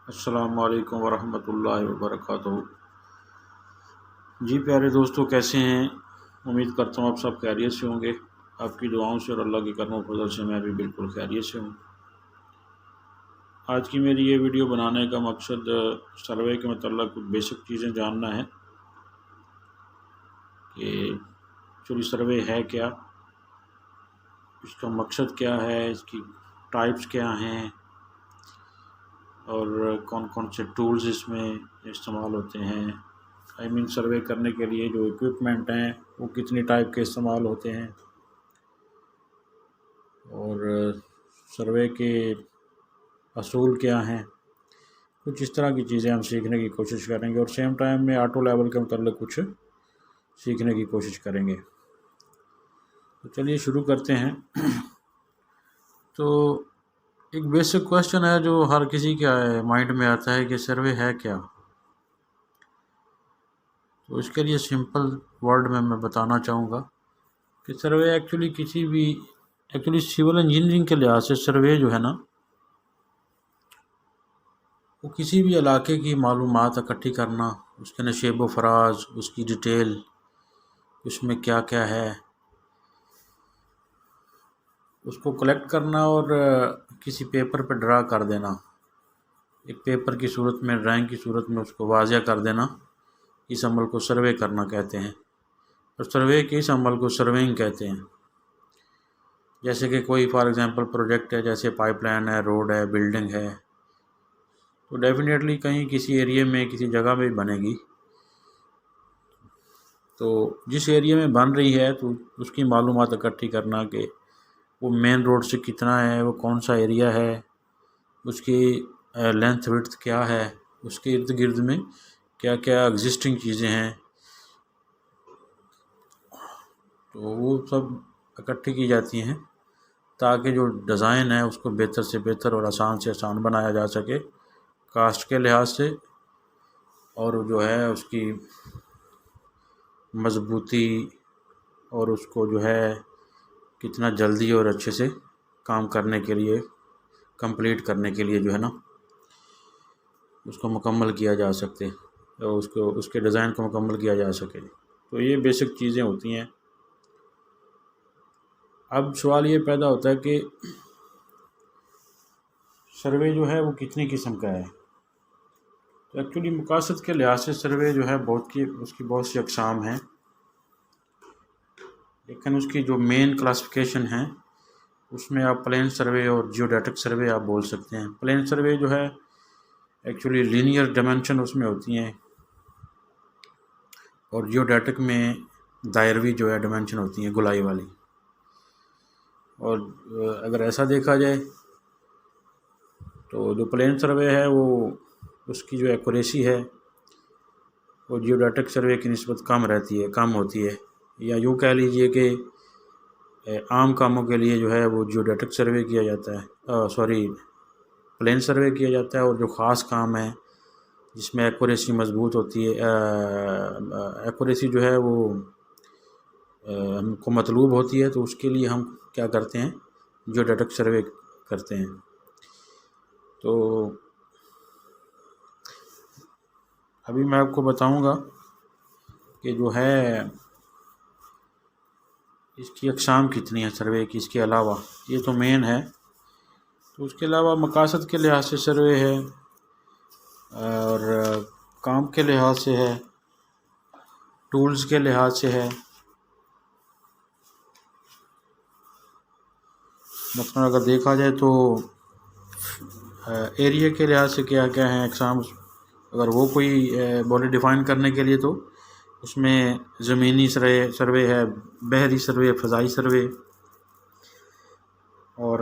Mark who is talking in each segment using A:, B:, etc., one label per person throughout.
A: अस्सलामु अलैकुम वरहमतुल्लाहि वबरकातुहू। जी प्यारे दोस्तों, कैसे हैं? उम्मीद करता हूँ आप सब खैरियत से होंगे। आपकी दुआओं से और अल्लाह के करम फजल से मैं भी बिल्कुल खैरियत से हूँ। आज की मेरी ये वीडियो बनाने का मकसद सर्वे के मतलब कुछ बेसिक चीज़ें जानना है कि एक्चुअली सर्वे है क्या, इसका मकसद क्या है, इसकी टाइप्स क्या हैं और कौन कौन से टूल्स इसमें इस्तेमाल होते हैं। सर्वे करने के लिए जो इक्विपमेंट हैं वो कितनी टाइप के इस्तेमाल होते हैं और सर्वे के असूल क्या हैं। कुछ इस तरह की चीज़ें हम सीखने की कोशिश करेंगे और सेम टाइम में ऑटो लेवल के मतलब कुछ सीखने की कोशिश करेंगे। तो चलिए शुरू करते हैं। तो एक बेसिक क्वेश्चन है जो हर किसी के माइंड में आता है कि सर्वे है क्या। तो इसके लिए सिंपल वर्ड में मैं बताना चाहूँगा कि सर्वे एक्चुअली सिविल इंजीनियरिंग के लिहाज से सर्वे जो है ना, वो किसी भी इलाके की मालूमात इकट्ठी करना, उसके नशेब व फराज, उसकी डिटेल, उसमें क्या क्या है, उसको कलेक्ट करना और किसी पेपर पर ड्रा कर देना, एक पेपर की सूरत में, ड्राइंग की सूरत में उसको वाज़िया कर देना। इस अमल को सर्वे करना कहते हैं। और सर्वे के इस अमल को सर्वेइंग कहते हैं। जैसे कि कोई फॉर एग्ज़ाम्पल प्रोजेक्ट है, जैसे पाइपलाइन है, रोड है, बिल्डिंग है, तो डेफिनेटली कहीं किसी एरिया में, किसी जगह में बनेगी। तो जिस एरिया में बन रही है तो उसकी मालूमात इकट्ठी करना कि वो मेन रोड से कितना है, वो कौन सा एरिया है, उसकी लेंथ विड्थ क्या है, उसके इर्द गिर्द में क्या क्या एग्जिस्टिंग चीज़ें हैं, तो वो सब इकट्ठी की जाती हैं ताकि जो डिज़ाइन है उसको बेहतर से बेहतर और आसान से आसान बनाया जा सके कास्ट के लिहाज से, और जो है उसकी मजबूती और उसको जो है कितना जल्दी और अच्छे से काम करने के लिए, कंप्लीट करने के लिए जो है ना, उसको मुकम्मल किया जा सके, तो उसको उसके डिज़ाइन को मुकम्मल किया जा सके। तो ये बेसिक चीज़ें होती हैं। अब सवाल ये पैदा होता है कि सर्वे जो है वो कितनी किस्म का है। तो एक्चुअली मकासद के लिहाज से सर्वे जो है उसकी बहुत सी अक़साम हैं, लेकिन उसकी जो मेन क्लासिफिकेशन है उसमें आप प्लेन सर्वे और जियोडेटिक सर्वे आप बोल सकते हैं। प्लेन सर्वे जो है एक्चुअली लीनियर डायमेंशन उसमें होती हैं, और जियोडेटिक में दायरवी जो है डायमेंशन होती हैं, गोलाई वाली। और अगर ऐसा देखा जाए तो जो प्लेन सर्वे है वो उसकी जो एक्यूरेसी है वो जियोडेटिक सर्वे की निस्बत कम रहती है, कम होती है। या यूँ कह लीजिए कि आम कामों के लिए जो है वो जियोडेटिक सर्वे किया जाता है, प्लेन सर्वे किया जाता है। और जो ख़ास काम है जिसमें एक्यूरेसी मजबूत होती है, एक्यूरेसी जो है वो हमको मतलूब होती है, तो उसके लिए हम क्या करते हैं, जियोडेटिक सर्वे करते हैं। तो अभी मैं आपको बताऊंगा कि जो है इसकी अक़साम कितनी है सर्वे की। इसके अलावा ये तो मेन है, तो उसके अलावा मकासद के लिहाज से सर्वे है और काम के लिहाज से है, टूल्स के लिहाज से है। मतलब अगर देखा जाए तो एरिया के लिहाज से क्या क्या है अक़साम, अगर वो कोई बॉडी डिफ़ाइन करने के लिए तो उसमें ज़मीनी सर्वे है, बहरी सर्वे, फ़ज़ाई सर्वे। और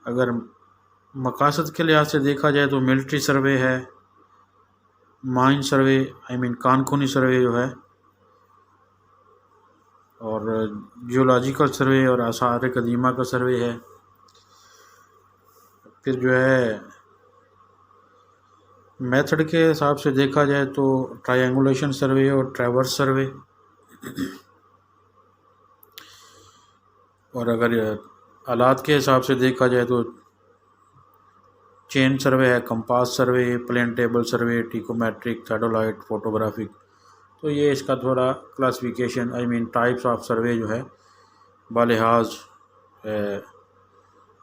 A: अगर मकासद के लिहाज से देखा जाए तो मिलिट्री सर्वे है, माइन सर्वे कानूनी सर्वे जो है, और जियोलॉजिकल सर्वे और आसार कदीमा का सर्वे है। फिर जो है मेथड के हिसाब से देखा जाए तो ट्रायंगुलेशन सर्वे और ट्रैवर्स सर्वे। और अगर आलात के हिसाब से देखा जाए तो चेन सर्वे है, compass survey, plane table survey, tacheometric, theodolite, photographic. तो ये इसका थोड़ा क्लासिफिकेशन टाइप्स ऑफ सर्वे जो है बालिहाज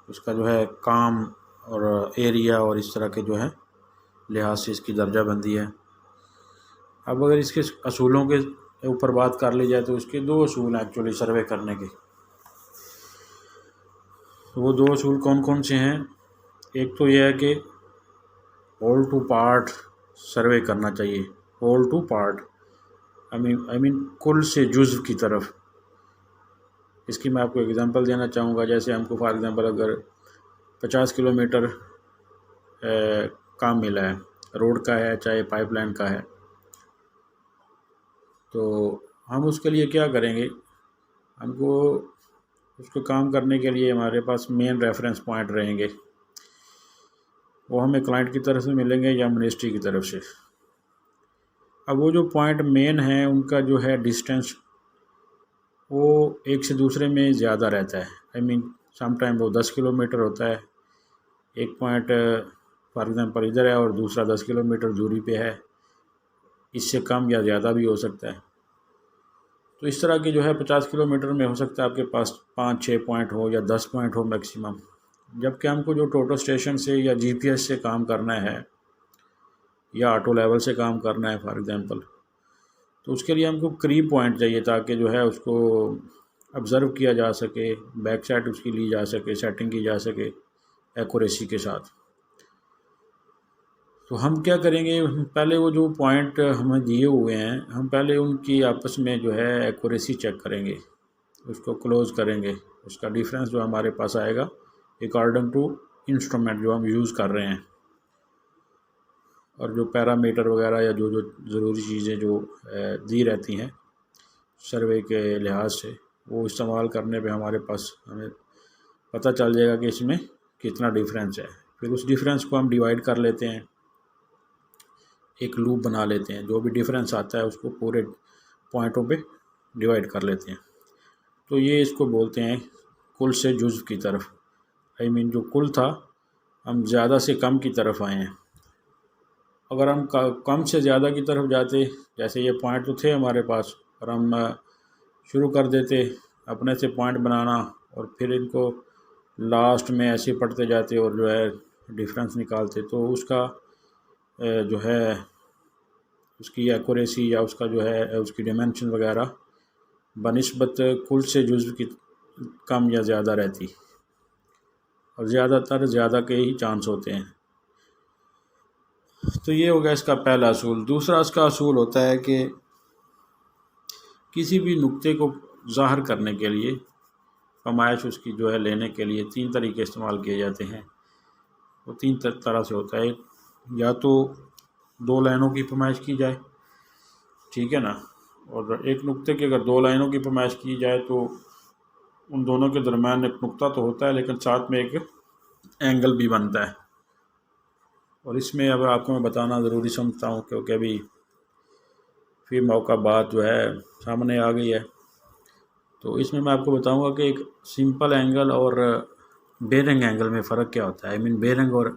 A: उसका जो है काम और एरिया और इस तरह के जो है लिहाज से इसकी दर्जा बंदी है। अब अगर इसके असूलों के ऊपर बात कर ली जाए तो इसके दो असूल हैं एक्चुअली सर्वे करने के। तो वो दो असूल कौन कौन से हैं? एक तो यह है कि होल टू पार्ट सर्वे करना चाहिए। होल टू पार्ट कुल से जुज़्व की तरफ। इसकी मैं आपको एग्जांपल देना चाहूँगा। जैसे हमको फॉर एग्जांपल अगर 50 किलोमीटर काम मिला है, रोड का है चाहे पाइपलाइन का है, तो हम उसके लिए क्या करेंगे? हमको उसको काम करने के लिए हमारे पास मेन रेफरेंस पॉइंट रहेंगे। वो हमें क्लाइंट की तरफ से मिलेंगे या मिनिस्ट्री की तरफ से। अब वो जो पॉइंट मेन है उनका जो है डिस्टेंस वो एक से दूसरे में ज़्यादा रहता है। समटाइम वो 10 किलोमीटर होता है। एक पॉइंट फॉर एग्जांपल इधर है और दूसरा 10 किलोमीटर दूरी पे है। इससे कम या ज़्यादा भी हो सकता है। तो इस तरह की जो है 50 किलोमीटर में हो सकता है आपके पास 5-6 पॉइंट हो या 10 पॉइंट हो मैक्सिमम। जबकि हमको जो टोटल स्टेशन से या जीपीएस से काम करना है या ऑटो लेवल से काम करना है फॉर एग्जांपल, तो उसके लिए हमको करीब पॉइंट चाहिए ताकि जो है उसको ऑब्ज़र्व किया जा सके, बैक साइड उसकी ली जा सके, सेटिंग की जा सके एक्यूरेसी के साथ। तो हम क्या करेंगे, पहले वो जो पॉइंट हमें दिए हुए हैं हम पहले उनकी आपस में जो है एक्यूरेसी चेक करेंगे, उसको क्लोज़ करेंगे। उसका डिफरेंस जो हमारे पास आएगा अकॉर्डिंग टू इंस्ट्रूमेंट जो हम यूज़ कर रहे हैं, और जो पैरामीटर वगैरह या जो जो ज़रूरी चीज़ें जो दी रहती हैं सर्वे के लिहाज से, वो इस्तेमाल करने पे हमारे पास हमें पता चल जाएगा कि इसमें कितना डिफरेंस है। फिर उस डिफरेंस को हम डिवाइड कर लेते हैं, एक लूप बना लेते हैं। जो भी डिफरेंस आता है उसको पूरे पॉइंटों पे डिवाइड कर लेते हैं। तो ये इसको बोलते हैं कुल से जुज़्व की तरफ। जो कुल था हम ज़्यादा से कम की तरफ आए हैं। अगर हम कम से ज़्यादा की तरफ जाते, जैसे ये पॉइंट तो थे हमारे पास, और हम शुरू कर देते अपने से पॉइंट बनाना और फिर इनको लास्ट में ऐसे पढ़ते जाते और जो है डिफरेंस निकालते, तो उसका जो है उसकी एक्यूरेसी या उसका जो है उसकी डिमेंशन वगैरह बनिस्बत कुल से जुज़्व की कम या ज़्यादा रहती, और ज़्यादातर ज़्यादा के ही चांस होते हैं। तो ये हो गया इसका पहला असूल। दूसरा इसका असूल होता है कि किसी भी नुक्ते को ज़ाहिर करने के लिए, पैमाइश उसकी जो है लेने के लिए 3 तरीके इस्तेमाल किए जाते हैं। वो 3 तरह से होता है। या तो 2 लाइनों की पैमाइश की जाए, ठीक है ना, और एक नुक्ते की अगर 2 लाइनों की पैमाइश की जाए तो उन दोनों के दरम्यान एक नुक्ता तो होता है लेकिन साथ में एक एंगल भी बनता है। और इसमें अब आपको मैं बताना ज़रूरी समझता हूँ क्योंकि अभी फिर मौका बात जो है सामने आ गई है। तो इसमें मैं आपको बताऊंगा कि एक सिंपल एंगल और बेरिंग एंगल में फ़र्क क्या होता है। बेरिंग और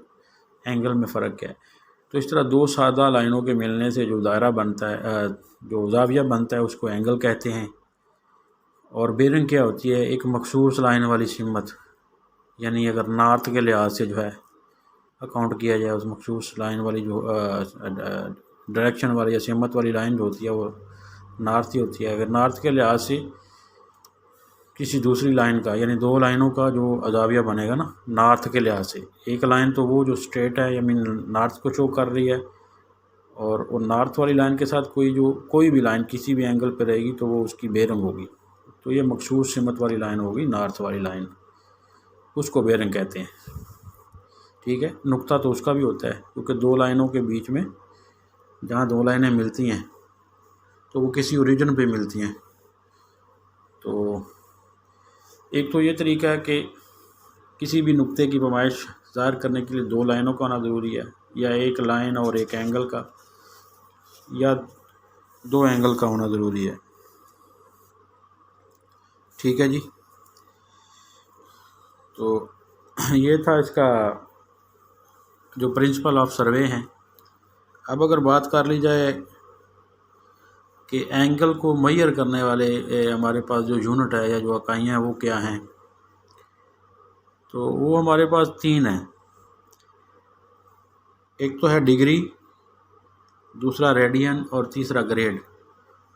A: एंगल में फ़र्क क्या है। तो इस तरह 2 सादा लाइनों के मिलने से जो दायरा बनता है, जो ज़ाविया बनता है, उसको एंगल कहते हैं। और बेरिंग क्या होती है, एक मखसूस लाइन वाली सिमत, यानी अगर नॉर्थ के लिहाज से जो है अकाउंट किया जाए, उस मखसूस लाइन वाली जो डायरेक्शन वाली या सिमत वाली लाइन जो होती है वो नॉर्थ ही होती है। अगर नॉर्थ के लिहाज से किसी दूसरी लाइन का, यानी 2 लाइनों का जो अजाविया बनेगा ना नॉर्थ के लिहाज से, एक लाइन तो वो जो स्ट्रेट है नॉर्थ को शो कर रही है, और वो नॉर्थ वाली लाइन के साथ कोई भी लाइन किसी भी एंगल पर रहेगी तो वो उसकी बेरिंग होगी। तो ये मखसूस सिमत वाली लाइन होगी, नॉर्थ वाली लाइन, उसको बेरिंग कहते हैं। ठीक है, नुक्ता तो उसका भी होता है क्योंकि 2 लाइनों के बीच में जहाँ 2 लाइनें मिलती हैं तो वो किसी ओरिजिन पे मिलती हैं। तो एक तो ये तरीका है कि किसी भी नुक्ते की पैमाइश ज़ाहिर करने के लिए 2 लाइनों का होना ज़रूरी है, या एक लाइन और एक एंगल का, या 2 एंगल का होना ज़रूरी है। ठीक है जी। तो ये था इसका जो प्रिंसिपल ऑफ सर्वे हैं। अब अगर बात कर ली जाए कि एंगल को मेजर करने वाले हमारे पास जो यूनिट है या जो इकाइयाँ हैं वो क्या हैं, तो वो हमारे पास 3 हैं। एक तो है डिग्री, दूसरा रेडियन और तीसरा ग्रेड।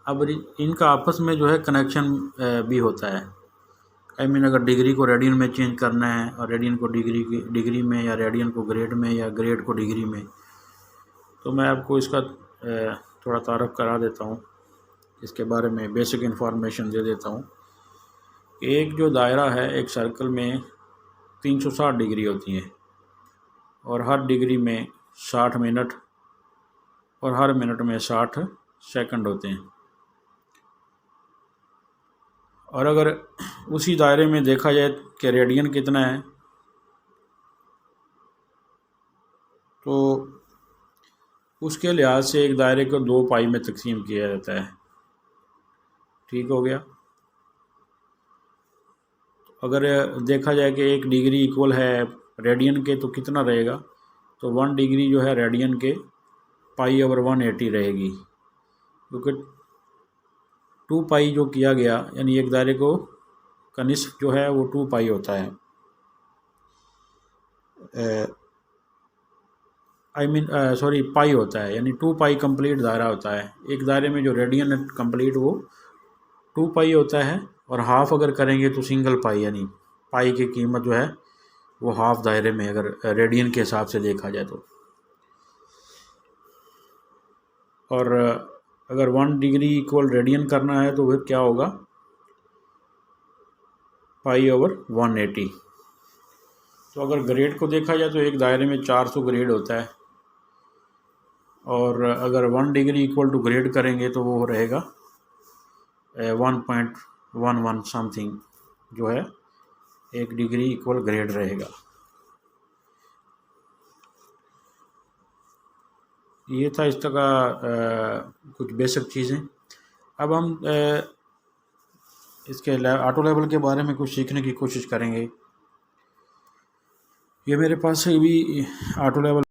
A: अब इनका आपस में जो है कनेक्शन भी होता है। आई मीन अगर डिग्री को रेडियन में चेंज करना है और रेडियन को डिग्री में, या रेडियन को ग्रेड में, या ग्रेड को डिग्री में, तो मैं आपको इसका थोड़ा तारफ़ करा देता हूँ, इसके बारे में बेसिक इन्फॉर्मेशन दे देता हूँ। एक जो दायरा है, एक सर्कल में 360 डिग्री होती है और हर डिग्री में 60 मिनट और हर मिनट में 60 सेकंड होते हैं। और अगर उसी दायरे में देखा जाए कि रेडियन कितना है, तो उसके लिहाज से एक दायरे को 2 पाई में तकसीम किया जाता है। ठीक हो गया। अगर देखा जाए कि 1 डिग्री इक्वल है रेडियन के, तो कितना रहेगा, तो 1 डिग्री जो है रेडियन के π/180 रहेगी, क्योंकि 2 पाई जो किया गया, यानी एक दायरे को का निस्फ जो है वो 2 पाई होता है। सॉरी पाई होता है, यानी 2 पाई कंप्लीट दायरा होता है। एक दायरे में जो रेडियन है कंप्लीट वो 2 पाई होता है, और हाफ अगर करेंगे तो सिंगल पाई, यानी पाई की कीमत जो है वो हाफ दायरे में अगर रेडियन के हिसाब से देखा जाए तो। और अगर 1 डिग्री इक्वल रेडियन करना है तो फिर क्या होगा, π/180। तो अगर ग्रेड को देखा जाए तो एक दायरे में 400 ग्रेड होता है, और अगर 1 डिग्री इक्वल टू ग्रेड करेंगे तो वो रहेगा 1.11 समथिंग, जो है 1 डिग्री इक्वल ग्रेड रहेगा। ये था इस तरह कुछ बेसिक चीज़ें। अब हम इसके ऑटो लेवल के बारे में कुछ सीखने की कोशिश करेंगे। ये मेरे पास से भी ऑटो लेवल